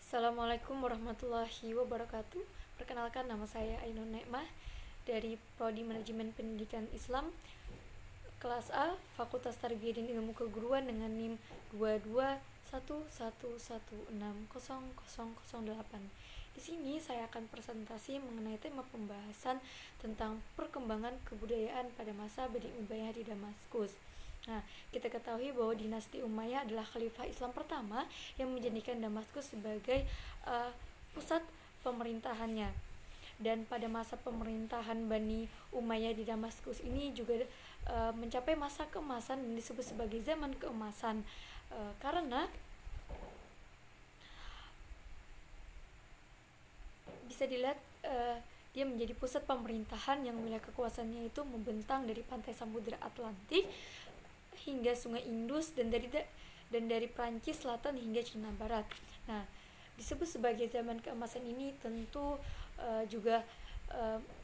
Assalamualaikum warahmatullahi wabarakatuh. Perkenalkan, nama saya Ainun Nekmah dari Prodi Manajemen Pendidikan Islam kelas A, Fakultas Tarbiyah dan Ilmu Keguruan dengan NIM 2211160008. Di sini saya akan presentasi mengenai tema pembahasan tentang perkembangan kebudayaan pada masa Bani Umayyah di Damaskus. Nah, kita ketahui bahwa dinasti Umayyah adalah khalifah Islam pertama yang menjadikan Damaskus sebagai pusat pemerintahannya. Dan pada masa pemerintahan Bani Umayyah di Damaskus ini juga mencapai masa keemasan dan disebut sebagai zaman keemasan karena bisa dilihat dia menjadi pusat pemerintahan yang wilayah kekuasaannya itu membentang dari pantai Samudra Atlantik hingga Sungai Indus dan dari Prancis Selatan hingga Cina Barat. Nah, disebut sebagai zaman keemasan ini tentu juga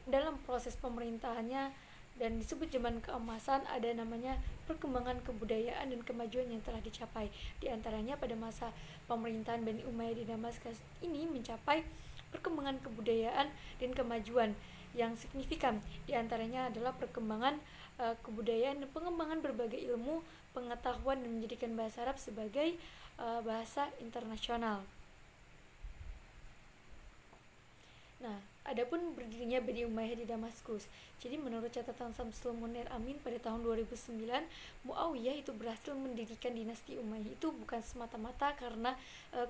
dalam proses pemerintahannya dan disebut zaman keemasan ada namanya perkembangan kebudayaan dan kemajuan yang telah dicapai. Di antaranya pada masa pemerintahan Bani Umayyah di Damaskus ini mencapai perkembangan kebudayaan dan kemajuan yang signifikan. Di antaranya adalah perkembangan kebudayaan dan pengembangan berbagai ilmu pengetahuan dan menjadikan bahasa Arab sebagai bahasa internasional. Nah, adapun berdirinya Bani Umayyah di Damaskus. Jadi menurut catatan Syamsul Munir Amin pada tahun 2009, Muawiyah itu berhasil mendirikan dinasti Umayyah itu bukan semata-mata karena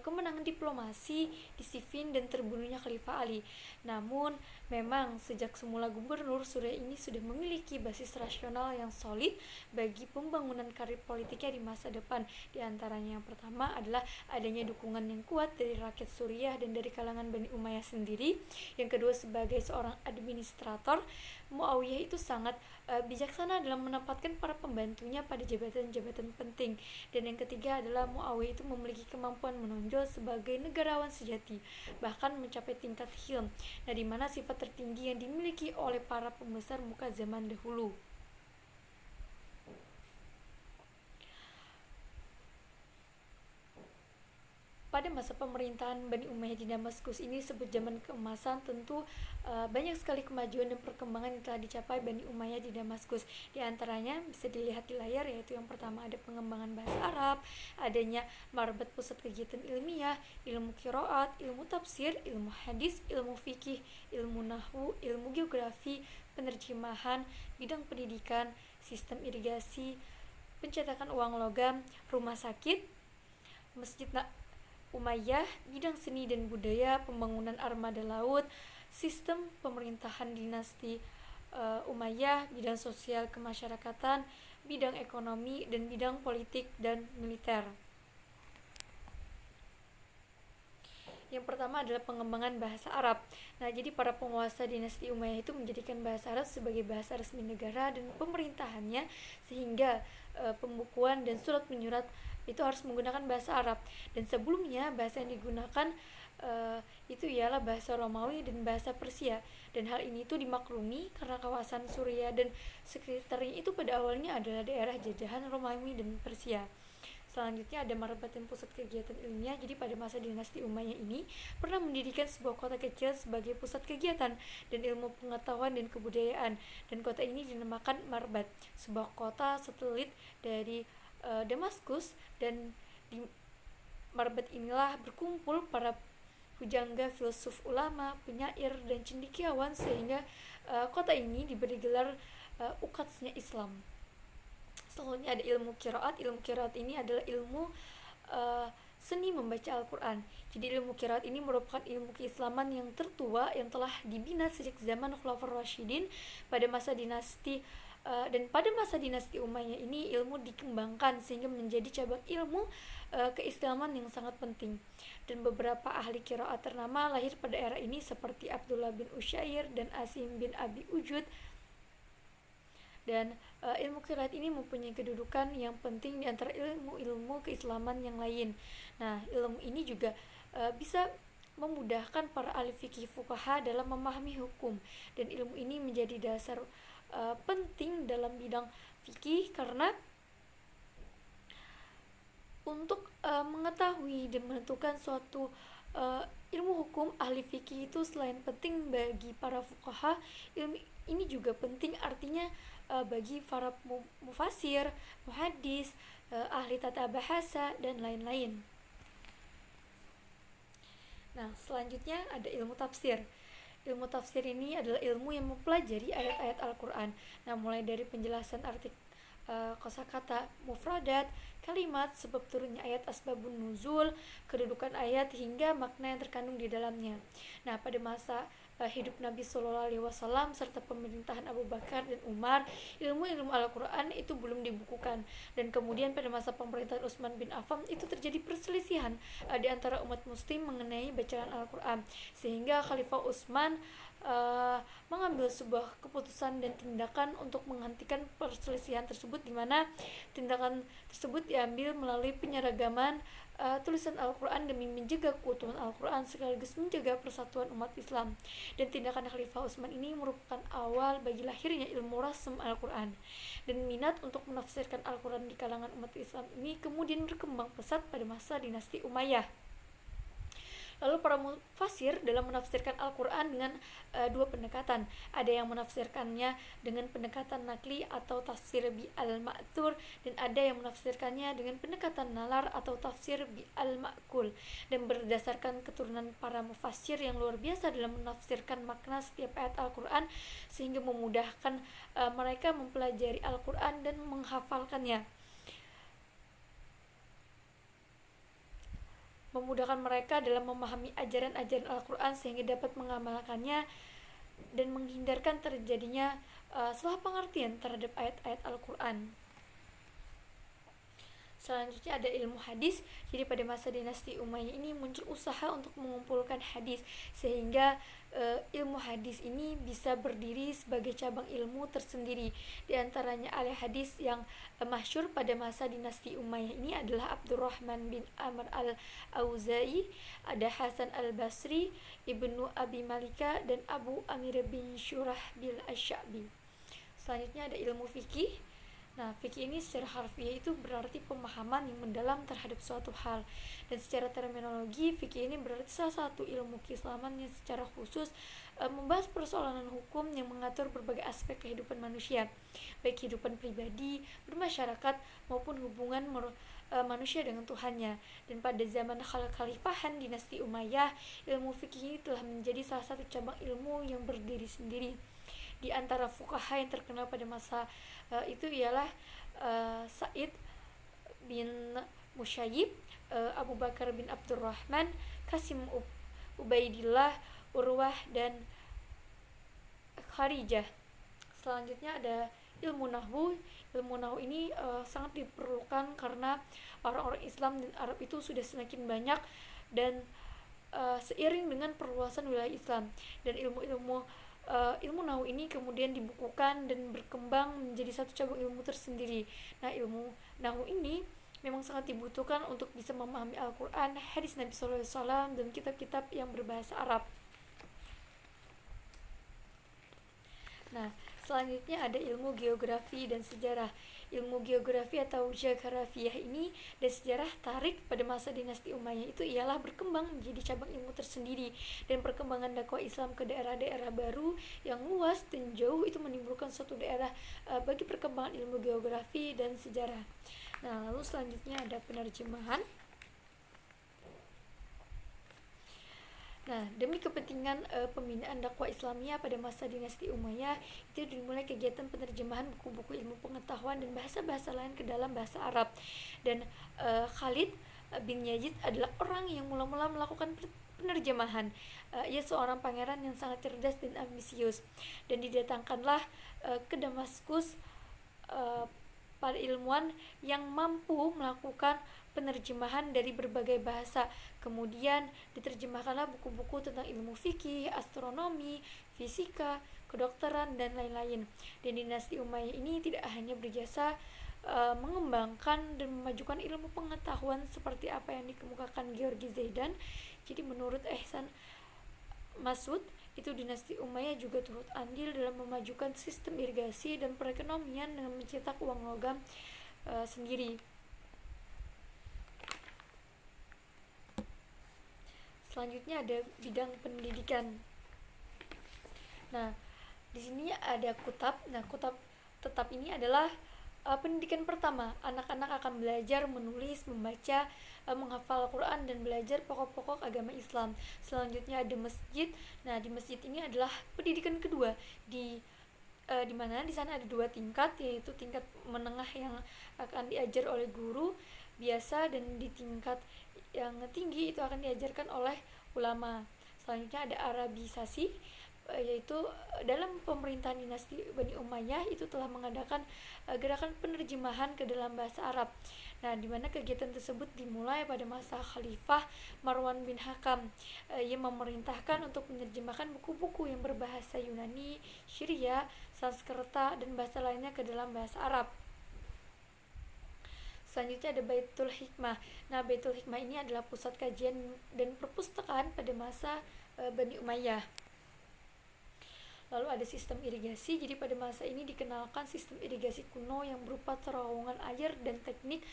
kemenangan diplomasi di Siffin dan terbunuhnya Khalifah Ali. Namun memang sejak semula gubernur Suriah ini sudah memiliki basis rasional yang solid bagi pembangunan karir politiknya di masa depan. Di antaranya yang pertama adalah adanya dukungan yang kuat dari rakyat Suriah dan dari kalangan Bani Umayyah sendiri. Yang kedua, sebagai seorang administrator, Muawiyah itu sangat bijaksana dalam menempatkan para pembantunya pada jabatan-jabatan penting. Dan yang ketiga adalah Muawiyah itu memiliki kemampuan menonjol sebagai negarawan sejati, bahkan mencapai tingkat hilm. Nah, di mana sifat tertinggi yang dimiliki oleh para pembesar muka zaman dahulu. Pada masa pemerintahan Bani Umayyah di Damaskus ini sebut zaman keemasan, tentu banyak sekali kemajuan dan perkembangan yang telah dicapai Bani Umayyah di Damaskus. Di antaranya bisa dilihat di layar, yaitu yang pertama ada pengembangan bahasa Arab, adanya marbat pusat kegiatan ilmiah, ilmu qiraat, ilmu tafsir, ilmu hadis, ilmu fikih, ilmu nahwu, ilmu geografi, penerjemahan, bidang pendidikan, sistem irigasi, pencetakan uang logam, rumah sakit, masjid Umayyah, bidang seni dan budaya, pembangunan armada laut, sistem pemerintahan dinasti Umayyah, bidang sosial kemasyarakatan, bidang ekonomi, dan bidang politik dan militer. Yang pertama adalah pengembangan bahasa Arab. Nah, jadi para penguasa dinasti Umayyah itu menjadikan bahasa Arab sebagai bahasa resmi negara dan pemerintahannya, sehingga pembukuan dan surat menyurat itu harus menggunakan bahasa Arab. Dan sebelumnya bahasa yang digunakan itu ialah bahasa Romawi dan bahasa Persia. Dan hal ini itu dimaklumi karena kawasan Suriah dan sekitarnya itu pada awalnya adalah daerah jajahan Romawi dan Persia. Selanjutnya ada marbat dan pusat kegiatan ilmiah. Jadi pada masa dinasti Umayyah ini pernah mendirikan sebuah kota kecil sebagai pusat kegiatan dan ilmu pengetahuan dan kebudayaan. Dan kota ini dinamakan Marbat, sebuah kota satelit dari Damaskus. Dan di Marbat inilah berkumpul para pujangga, filsuf, ulama, penyair, dan cendekiawan, sehingga kota ini diberi gelar Ukatsnya Islam. Selanjutnya ada ilmu qiraat. Ilmu qiraat ini adalah ilmu seni membaca Al-Quran. Jadi ilmu qiraat ini merupakan ilmu keislaman yang tertua yang telah dibina sejak zaman Khulafaur Rasyidin pada masa dinasti dan pada masa dinasti Umayyah ini ilmu dikembangkan sehingga menjadi cabang ilmu keislaman yang sangat penting. Dan beberapa ahli qiraat ternama lahir pada era ini seperti Abdullah bin Usyair dan Asim bin Abi Ujud. Dan ilmu qiraat ini mempunyai kedudukan yang penting di antara ilmu-ilmu keislaman yang lain. Nah, ilmu ini juga bisa memudahkan para ahli fikih fuqaha dalam memahami hukum, dan ilmu ini menjadi dasar penting dalam bidang fikih karena untuk mengetahui dan menentukan suatu Ilmu hukum ahli fikih itu selain penting bagi para fuqaha, ilmu ini juga penting artinya bagi para mufasir, muhaddis, ahli tata bahasa dan lain-lain. Nah, selanjutnya ada ilmu tafsir. Ilmu tafsir ini adalah ilmu yang mempelajari ayat-ayat Al-Quran. Nah, mulai dari penjelasan arti kosakata, mufradat, kalimat, sebab turunnya ayat, asbabun nuzul, kedudukan ayat hingga makna yang terkandung di dalamnya. Nah, pada masa hidup Nabi Shallallahu Alaihi Wasallam serta pemerintahan Abu Bakar dan Umar, ilmu-ilmu Al-Quran itu belum dibukukan, dan kemudian pada masa pemerintahan Utsman bin Affan itu terjadi perselisihan di antara umat muslim mengenai bacaan Al-Quran, sehingga Khalifah Utsman mengambil sebuah keputusan dan tindakan untuk menghentikan perselisihan tersebut, di mana tindakan tersebut diambil melalui penyeragaman tulisan Al-Quran demi menjaga keutuhan Al-Quran sekaligus menjaga persatuan umat Islam. Dan tindakan Khalifah Utsman ini merupakan awal bagi lahirnya ilmu rasm Al-Quran, dan minat untuk menafsirkan Al-Quran di kalangan umat Islam ini kemudian berkembang pesat pada masa dinasti Umayyah. Lalu para mufasir dalam menafsirkan Al-Quran dengan dua pendekatan. Ada yang menafsirkannya dengan pendekatan nakli atau tafsir bi al-ma'thur, dan ada yang menafsirkannya dengan pendekatan nalar atau tafsir bi al-ma'kul. Dan berdasarkan keturunan para mufasir yang luar biasa dalam menafsirkan makna setiap ayat Al-Quran, sehingga memudahkan mereka mempelajari Al-Quran dan menghafalkannya, memudahkan mereka dalam memahami ajaran-ajaran Al-Quran sehingga dapat mengamalkannya dan menghindarkan terjadinya salah pengertian terhadap ayat-ayat Al-Quran. Selanjutnya ada ilmu hadis. Jadi pada masa dinasti Umayyah ini muncul usaha untuk mengumpulkan hadis, sehingga ilmu hadis ini bisa berdiri sebagai cabang ilmu tersendiri. Di antaranya ahli hadis yang masyhur pada masa dinasti Umayyah ini adalah Abdurrahman bin Amr al-Auza'i, ada Hasan al-Basri, Ibnu Abi Malika, dan Abu Amir bin Syurahbil Asy-Sya'bi. Selanjutnya ada ilmu fikih. Nah, fikih ini secara harfiah itu berarti pemahaman yang mendalam terhadap suatu hal, dan secara terminologi fikih ini berarti salah satu ilmu keislaman yang secara khusus membahas persoalan hukum yang mengatur berbagai aspek kehidupan manusia, baik kehidupan pribadi, bermasyarakat, maupun hubungan manusia dengan Tuhannya. Dan pada zaman Khalifahan dinasti Umayyah, ilmu fikih ini telah menjadi salah satu cabang ilmu yang berdiri sendiri. Di antara fuqaha yang terkenal pada masa itu ialah Sa'id bin Musayyib, Abu Bakar bin Abdurrahman, Qasim Ubaidillah, Urwah, dan Kharijah. Selanjutnya ada ilmu nahwu. Ilmu nahwu ini sangat diperlukan karena orang-orang Islam dan Arab itu sudah semakin banyak, dan seiring dengan perluasan wilayah Islam, dan ilmu nahwu ini kemudian dibukukan dan berkembang menjadi satu cabang ilmu tersendiri. Nah, ilmu nahwu ini memang sangat dibutuhkan untuk bisa memahami Al-Quran, hadis Nabi SAW, dan kitab-kitab yang berbahasa Arab. Nah, selanjutnya ada ilmu geografi dan sejarah. Ilmu geografi atau geografiyah ini dan sejarah tarik pada masa dinasti Umayyah itu ialah berkembang menjadi cabang ilmu tersendiri, dan perkembangan dakwah Islam ke daerah-daerah baru yang luas dan jauh itu menimbulkan suatu daerah bagi perkembangan ilmu geografi dan sejarah. Nah, lalu selanjutnya ada penerjemahan. Nah, demi kepentingan pembinaan dakwah Islamiyah pada masa dinasti Umayyah, itu dimulai kegiatan penerjemahan buku-buku ilmu pengetahuan dan bahasa-bahasa lain ke dalam bahasa Arab. Dan Khalid bin Yazid adalah orang yang mula-mula melakukan penerjemahan. Ia seorang pangeran yang sangat cerdas dan ambisius, dan didatangkanlah ke Damaskus para ilmuwan yang mampu melakukan penerjemahan dari berbagai bahasa. Kemudian diterjemahkanlah buku-buku tentang ilmu fikih, astronomi, fisika, kedokteran, dan lain-lain. Dan dinasti Umayyah ini tidak hanya berjasa mengembangkan dan memajukan ilmu pengetahuan seperti apa yang dikemukakan Georgi Zaidan. Jadi menurut Ihsan Masud, itu dinasti Umayyah juga turut andil dalam memajukan sistem irigasi dan perekonomian dengan mencetak uang logam sendiri. Selanjutnya ada bidang pendidikan. Nah, di sini ada kutab. Nah, kutab tetap ini adalah pendidikan pertama. Anak-anak akan belajar menulis, membaca, menghafal Al-Quran dan belajar pokok-pokok agama Islam. Selanjutnya ada masjid. Nah, di masjid ini adalah pendidikan kedua. Di mana di sana ada 2 tingkat, yaitu tingkat menengah yang akan diajar oleh guru biasa, dan di tingkat yang tinggi itu akan diajarkan oleh ulama. Selanjutnya ada Arabisasi, yaitu dalam pemerintahan dinasti Bani Umayyah itu telah mengadakan gerakan penerjemahan ke dalam bahasa Arab. Nah, di mana kegiatan tersebut dimulai pada masa Khalifah Marwan bin Hakam. Ia memerintahkan untuk menerjemahkan buku-buku yang berbahasa Yunani, Syria, Sanskerta, dan bahasa lainnya ke dalam bahasa Arab. Selanjutnya ada Baitul Hikmah. Nah, Baitul Hikmah ini adalah pusat kajian dan perpustakaan pada masa Bani Umayyah. Lalu ada sistem irigasi. Jadi pada masa ini dikenalkan sistem irigasi kuno yang berupa terowongan air dan teknik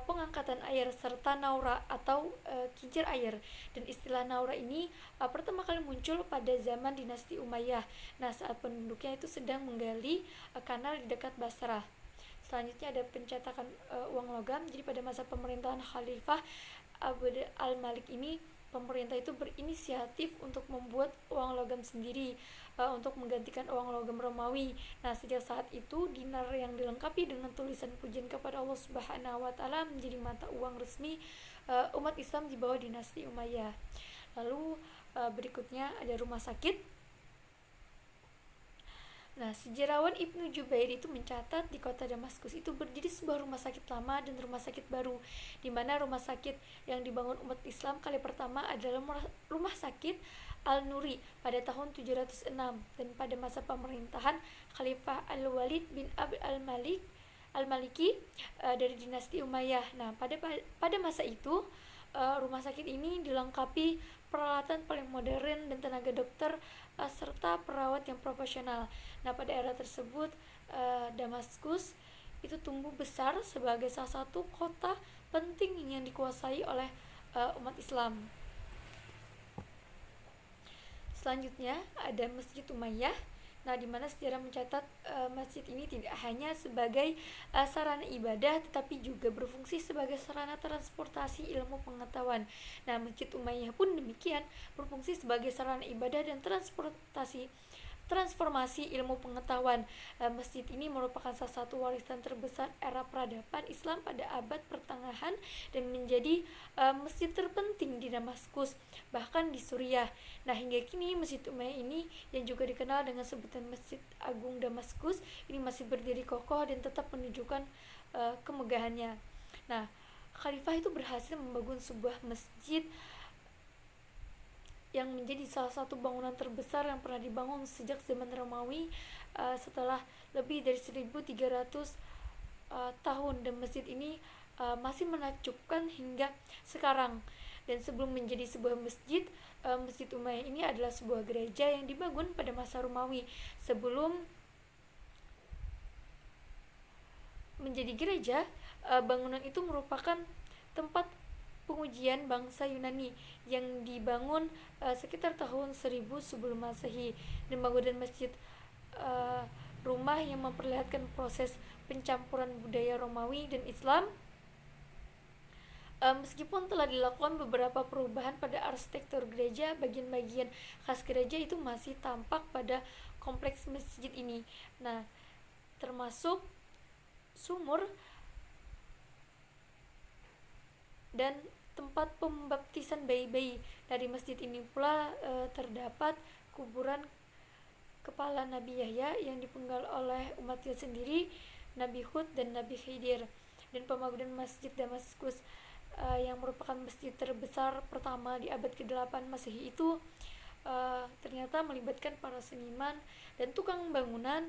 pengangkatan air serta naura atau kincir air. Dan istilah naura ini pertama kali muncul pada zaman dinasti Umayyah. Nah, saat penduduknya itu sedang menggali kanal di dekat Basrah. Selanjutnya ada pencetakan uang logam. Jadi pada masa pemerintahan Khalifah Abd al-Malik ini, pemerintah itu berinisiatif untuk membuat uang logam sendiri untuk menggantikan uang logam Romawi. Nah, sejak saat itu dinar yang dilengkapi dengan tulisan pujian kepada Allah Subhanahu wa taala menjadi mata uang resmi umat Islam di bawah dinasti Umayyah. Lalu berikutnya ada rumah sakit. Nah, sejarawan Ibnu Jubair itu mencatat di kota Damaskus itu berdiri sebuah rumah sakit lama dan rumah sakit baru, di mana rumah sakit yang dibangun umat Islam kali pertama adalah rumah sakit Al-Nuri pada tahun 706, dan pada masa pemerintahan Khalifah Al-Walid bin Abd Al-Maliki dari dinasti Umayyah. Nah, pada masa itu rumah sakit ini dilengkapi peralatan paling modern dan tenaga dokter serta perawat yang profesional. Nah, pada era tersebut Damaskus itu tumbuh besar sebagai salah satu kota penting yang dikuasai oleh umat Islam. Selanjutnya ada Masjid Umayyah. Nah, di mana sejarah mencatat masjid ini tidak hanya sebagai sarana ibadah, tetapi juga berfungsi sebagai sarana transportasi ilmu pengetahuan. Nah, Masjid Umayyah pun demikian, berfungsi sebagai sarana ibadah dan transformasi ilmu pengetahuan. Masjid ini merupakan salah satu warisan terbesar era peradaban Islam pada abad pertengahan dan menjadi masjid terpenting di Damaskus, bahkan di Suriah. Nah, hingga kini Masjid Umayyah ini yang juga dikenal dengan sebutan Masjid Agung Damaskus ini masih berdiri kokoh dan tetap menunjukkan kemegahannya. Nah, Khalifah itu berhasil membangun sebuah masjid yang menjadi salah satu bangunan terbesar yang pernah dibangun sejak zaman Romawi setelah lebih dari 1300 tahun, dan masjid ini masih menakjubkan hingga sekarang. Dan sebelum menjadi sebuah masjid, Masjid Umayyah ini adalah sebuah gereja yang dibangun pada masa Romawi. Sebelum menjadi gereja, bangunan itu merupakan tempat pengujian bangsa Yunani yang dibangun sekitar tahun 1000 sebelum Masehi, dan bangunan masjid rumah yang memperlihatkan proses pencampuran budaya Romawi dan Islam. Meskipun telah dilakukan beberapa perubahan pada arsitektur gereja, bagian-bagian khas gereja itu masih tampak pada kompleks masjid ini. Nah, termasuk sumur dan tempat pembaptisan bayi-bayi. Dari masjid ini pula terdapat kuburan kepala Nabi Yahya yang dipenggal oleh umatnya sendiri, Nabi Hud dan Nabi Khidir. Dan pembangunan Masjid Damaskus yang merupakan masjid terbesar pertama di abad ke-8 Masehi itu ternyata melibatkan para seniman dan tukang bangunan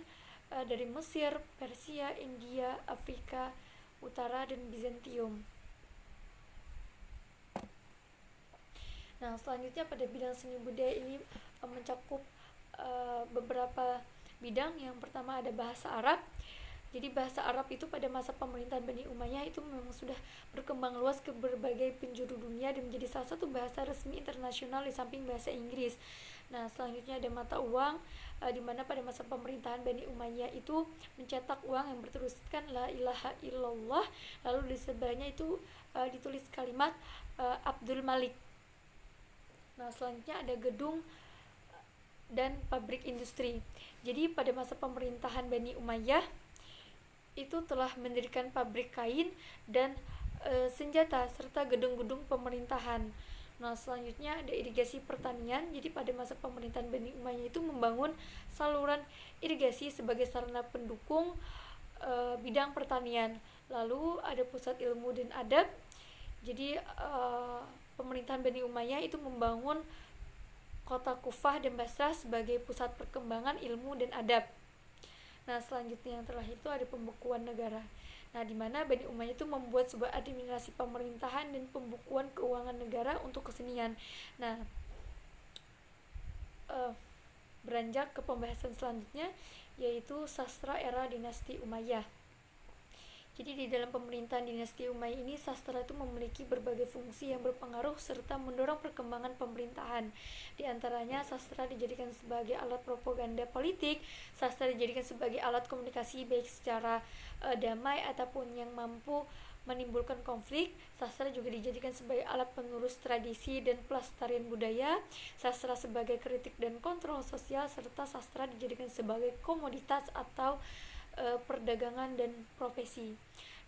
dari Mesir, Persia, India, Afrika Utara, dan Bizantium. Nah, selanjutnya pada bidang seni budaya ini mencakup beberapa bidang. Yang pertama ada bahasa Arab. Jadi bahasa Arab itu pada masa pemerintahan Bani Umayyah itu memang sudah berkembang luas ke berbagai penjuru dunia dan menjadi salah satu bahasa resmi internasional di samping bahasa Inggris. Nah, selanjutnya ada mata uang, di mana pada masa pemerintahan Bani Umayyah itu mencetak uang yang bertuliskan la ilaha illallah, lalu di sebelahnya itu ditulis kalimat Abdul Malik. Nah, selanjutnya ada gedung dan pabrik industri. Jadi pada masa pemerintahan Bani Umayyah itu telah mendirikan pabrik kain dan senjata serta gedung-gedung pemerintahan. Nah, selanjutnya ada irigasi pertanian. Jadi pada masa pemerintahan Bani Umayyah itu membangun saluran irigasi sebagai sarana pendukung bidang pertanian. Lalu ada pusat ilmu dan adab. Jadi pemerintahan Bani Umayyah itu membangun kota Kufah dan Basrah sebagai pusat perkembangan ilmu dan adab. Nah, selanjutnya yang terakhir itu ada pembukuan negara. Nah, di mana Bani Umayyah itu membuat sebuah administrasi pemerintahan dan pembukuan keuangan negara untuk kesenian. Nah, beranjak ke pembahasan selanjutnya yaitu sastra era dinasti Umayyah. Jadi di dalam pemerintahan dinasti Umayyah ini sastra itu memiliki berbagai fungsi yang berpengaruh serta mendorong perkembangan pemerintahan. Di antaranya sastra dijadikan sebagai alat propaganda politik, sastra dijadikan sebagai alat komunikasi baik secara damai ataupun yang mampu menimbulkan konflik. Sastra juga dijadikan sebagai alat penerus tradisi dan pelestarian budaya, sastra sebagai kritik dan kontrol sosial, serta sastra dijadikan sebagai komoditas atau perdagangan dan profesi.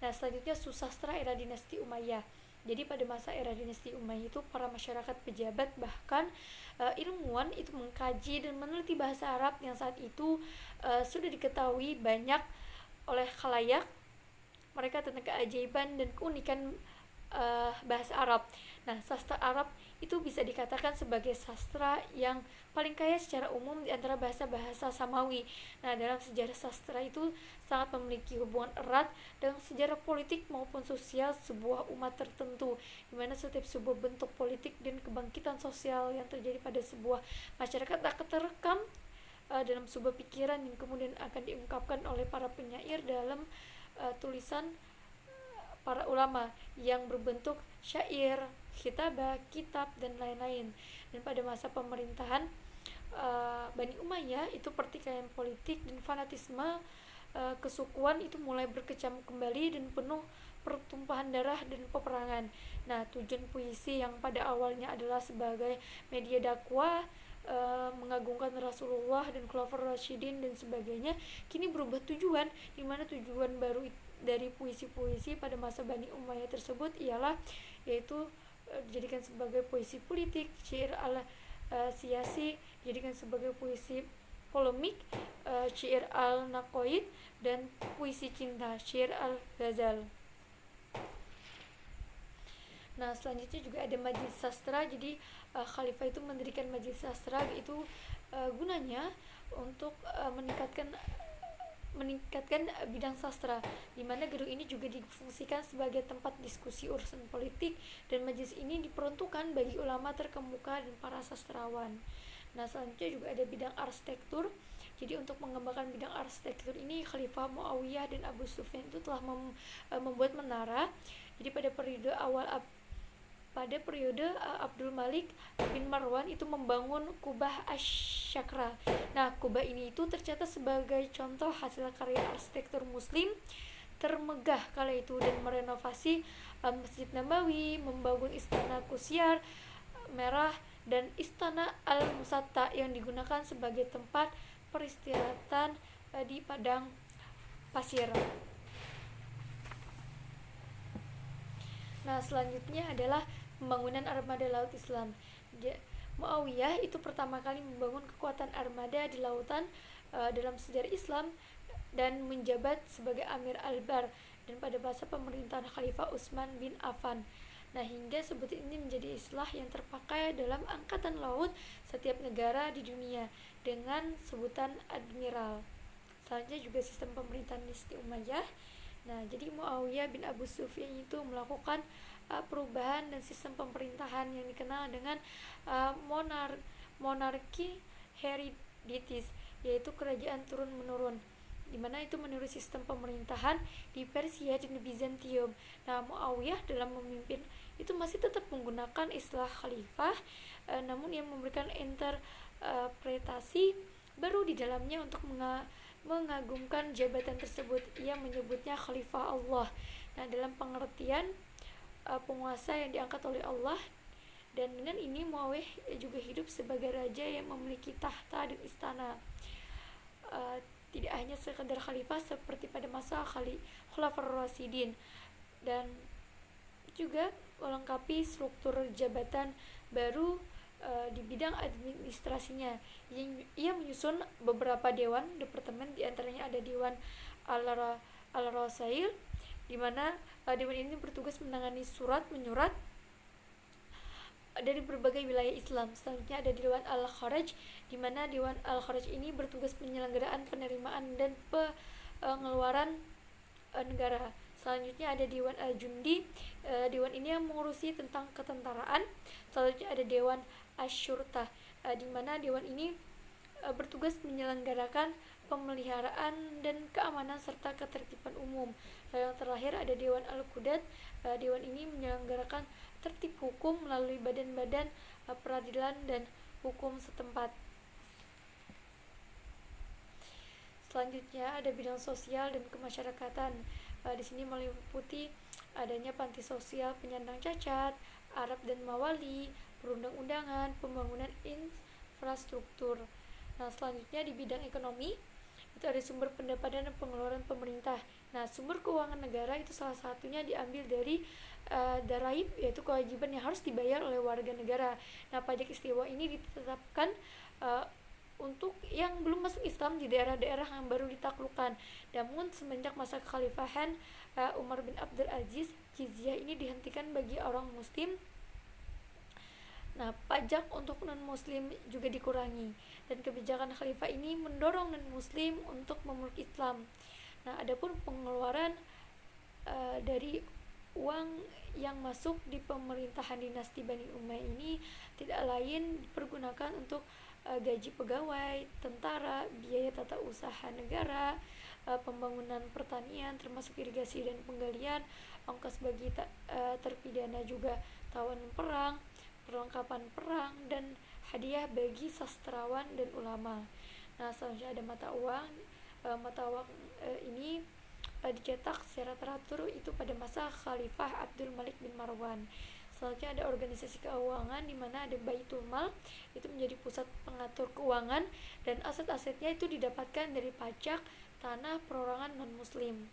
Nah, selanjutnya susastra era dinasti Umayyah. Jadi pada masa era dinasti Umayyah itu para masyarakat, pejabat, bahkan ilmuwan itu mengkaji dan meneliti bahasa Arab yang saat itu sudah diketahui banyak oleh khalayak mereka tentang keajaiban dan keunikan bahasa Arab. Nah, sastra Arab itu bisa dikatakan sebagai sastra yang paling kaya secara umum di antara bahasa-bahasa Samawi. Nah, dalam sejarah sastra itu sangat memiliki hubungan erat dengan sejarah politik maupun sosial sebuah umat tertentu, di mana setiap sebuah bentuk politik dan kebangkitan sosial yang terjadi pada sebuah masyarakat akan terekam dalam sebuah pikiran yang kemudian akan diungkapkan oleh para penyair dalam tulisan para ulama yang berbentuk syair, khitabah, kitab, dan lain-lain. Dan pada masa pemerintahan Bani Umayyah itu pertikaian politik dan fanatisme kesukuan itu mulai berkecamuk kembali dan penuh pertumpahan darah dan peperangan. Nah, tujuan puisi yang pada awalnya adalah sebagai media dakwah, mengagungkan Rasulullah dan Khulafaur Rasyidin dan sebagainya, kini berubah tujuan, di mana tujuan baru dari puisi-puisi pada masa Bani Umayyah tersebut ialah yaitu dijadikan sebagai puisi politik, syair al-siyasi, dijadikan sebagai puisi polemik, syair al-naqaid, dan puisi cinta, syair al-ghazal. Nah, selanjutnya juga ada majelis sastra. Jadi khalifah itu mendirikan majelis sastra, itu gunanya untuk meningkatkan bidang sastra, di mana gedung ini juga difungsikan sebagai tempat diskusi urusan politik, dan majelis ini diperuntukkan bagi ulama terkemuka dan para sastrawan. Nah, selanjutnya juga ada bidang arsitektur. Jadi untuk mengembangkan bidang arsitektur ini, Khalifah Muawiyah dan Abu Sufyan itu telah membuat menara. Jadi pada periode Abdul Malik bin Marwan itu membangun Kubah Asy-Syakra. Nah, kubah ini itu tercatat sebagai contoh hasil karya arsitektur muslim termegah kala itu, dan merenovasi Masjid Nabawi, membangun Istana Kusyar Merah dan Istana Al-Musatta yang digunakan sebagai tempat peristirahatan di padang pasir. Nah, selanjutnya adalah pembangunan armada laut Islam. Muawiyah itu pertama kali membangun kekuatan armada di lautan dalam sejarah Islam dan menjabat sebagai Amir Al-Bar dan pada masa pemerintahan Khalifah Utsman bin Affan. Nah, hingga sebutan ini menjadi istilah yang terpakai dalam angkatan laut setiap negara di dunia dengan sebutan admiral. Selanjutnya juga sistem pemerintahan dinasti Umayyah. Nah, jadi Muawiyah bin Abu Sufyan itu melakukan perubahan dan sistem pemerintahan yang dikenal dengan monarki hereditis, yaitu kerajaan turun-menurun. di mana itu menurut sistem pemerintahan di Persia dan di Bizantium. Nah, Muawiyah dalam memimpin itu masih tetap menggunakan istilah khalifah, namun ia memberikan interpretasi baru di dalamnya untuk mengagumkan jabatan tersebut. Ia menyebutnya khalifah Allah. Nah, dalam pengertian penguasa yang diangkat oleh Allah, dan dengan ini Muawiyah juga hidup sebagai raja yang memiliki tahta dan istana. Tidak hanya sekedar khalifah seperti pada masa Khulafaur Rasyidin, dan juga melengkapi struktur jabatan baru di bidang administrasinya. Ia menyusun beberapa dewan departemen, diantaranya ada Dewan Al-Rasail, di mana dewan ini bertugas menangani surat menyurat dari berbagai wilayah Islam. Selanjutnya ada Dewan Al-Kharaj, di mana Dewan Al-Kharaj ini bertugas penyelenggaraan penerimaan dan pengeluaran negara. Selanjutnya ada Dewan Al-Jundi, dewan ini yang mengurusi tentang ketentaraan. Selanjutnya ada Dewan Asyurta, di mana dewan ini bertugas menyelenggarakan pemeliharaan dan keamanan serta ketertiban umum. Yang terakhir ada Dewan Al-Qudat, dewan ini menyelenggarakan tertib hukum melalui badan-badan peradilan dan hukum setempat. Selanjutnya ada bidang sosial dan kemasyarakatan. Di sini meliputi adanya panti sosial penyandang cacat, Arab dan Mawali, perundang-undangan, pembangunan infrastruktur. Nah, selanjutnya di bidang ekonomi itu ada sumber pendapatan dan pengeluaran pemerintah. Nah, sumber keuangan negara itu salah satunya diambil dari daraib, yaitu kewajiban yang harus dibayar oleh warga negara. Nah, pajak istiwa ini ditetapkan untuk yang belum masuk Islam di daerah-daerah yang baru ditaklukkan. Namun semenjak masa kekhalifahan Umar bin Abdul Aziz, jizyah ini dihentikan bagi orang muslim. Nah, pajak untuk non-muslim juga dikurangi, dan kebijakan khalifah ini mendorong non-muslim untuk memeluk Islam. Nah, adapun pengeluaran dari uang yang masuk di pemerintahan dinasti Bani Umayyah ini tidak lain dipergunakan untuk gaji pegawai, tentara, biaya tata usaha negara, pembangunan pertanian termasuk irigasi dan penggalian, ongkos bagi terpidana juga tawanan perang, perlengkapan perang, dan hadiah bagi sastrawan dan ulama. Nah, selanjutnya ada mata uang. Mata uang ini dicetak secara teratur itu pada masa Khalifah Abdul Malik bin Marwan. Selanjutnya ada organisasi keuangan, di mana ada Baitul Mal, itu menjadi pusat pengatur keuangan, dan aset-asetnya itu didapatkan dari pajak, tanah, perorangan non-muslim.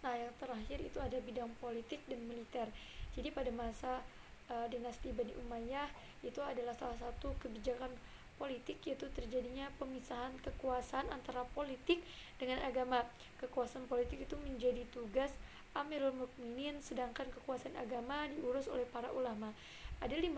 Nah, yang terakhir itu ada bidang politik dan militer. Jadi pada masa dinasti Bani Umayyah itu adalah salah satu kebijakan politik, yaitu terjadinya pemisahan kekuasaan antara politik dengan agama. Kekuasaan politik itu menjadi tugas Amirul Mukminin, sedangkan kekuasaan agama diurus oleh para ulama. Ada 5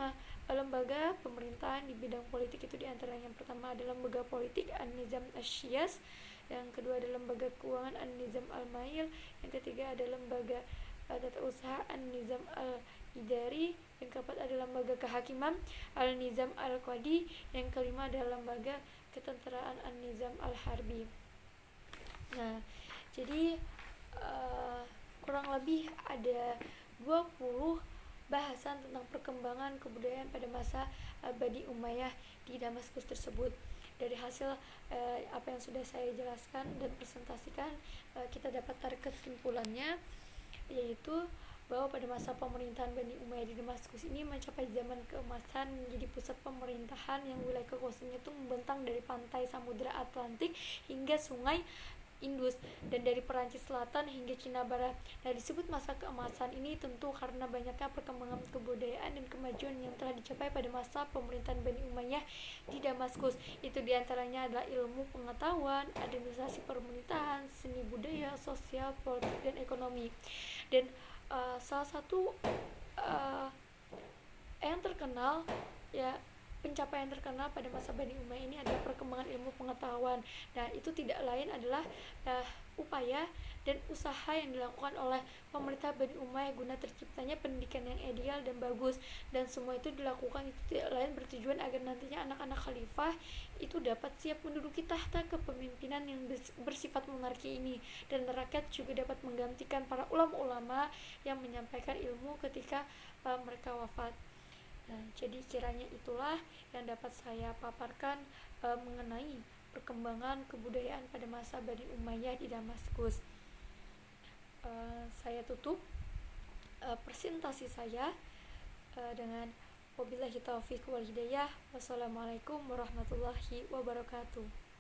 lembaga pemerintahan di bidang politik, itu diantaranya yang pertama adalah lembaga politik An-Nizam Asy-Syiyas, yang kedua adalah lembaga keuangan An-Nizam Al-Mail, yang ketiga adalah lembaga tata usaha An-Nizam Al-Idari, yang keempat adalah lembaga kehakiman Al-Nizam Al-Qadi, yang kelima adalah lembaga ketenteraan An-Nizam Al-Harbi. Nah, jadi kurang lebih ada 20 bahasan tentang perkembangan kebudayaan pada masa Bani Umayyah di Damaskus tersebut. Dari hasil apa yang sudah saya jelaskan dan presentasikan, kita dapat tarik kesimpulannya, yaitu bahwa pada masa pemerintahan Bani Umayyah di Damaskus ini mencapai zaman keemasan, menjadi pusat pemerintahan yang wilayah kekuasaannya itu membentang dari pantai Samudra Atlantik hingga Sungai Indus, dan dari Perancis Selatan hingga Cina Barat. Nah, disebut masa keemasan ini tentu karena banyaknya perkembangan kebudayaan dan kemajuan yang telah dicapai pada masa pemerintahan Bani Umayyah di Damaskus. Itu diantaranya adalah ilmu pengetahuan, administrasi pemerintahan, seni budaya, sosial, politik, dan ekonomi. Dan salah satu yang terkenal, ya, pencapaian terkenal pada masa Bani Umayyah ini adalah perkembangan ilmu pengetahuan. Nah, itu tidak lain adalah upaya dan usaha yang dilakukan oleh pemerintah Bani Umayyah guna terciptanya pendidikan yang ideal dan bagus, dan semua itu dilakukan itu tidak lain bertujuan agar nantinya anak-anak khalifah itu dapat siap menduduki tahta kepemimpinan yang bersifat monarki ini, dan rakyat juga dapat menggantikan para ulama-ulama yang menyampaikan ilmu ketika mereka wafat. Nah, jadi kiranya itulah yang dapat saya paparkan mengenai perkembangan kebudayaan pada masa Bani Umayyah di Damaskus. Saya tutup presentasi saya dengan wabillahi taufiq wal hidayah. Wassalamualaikum warahmatullahi wabarakatuh.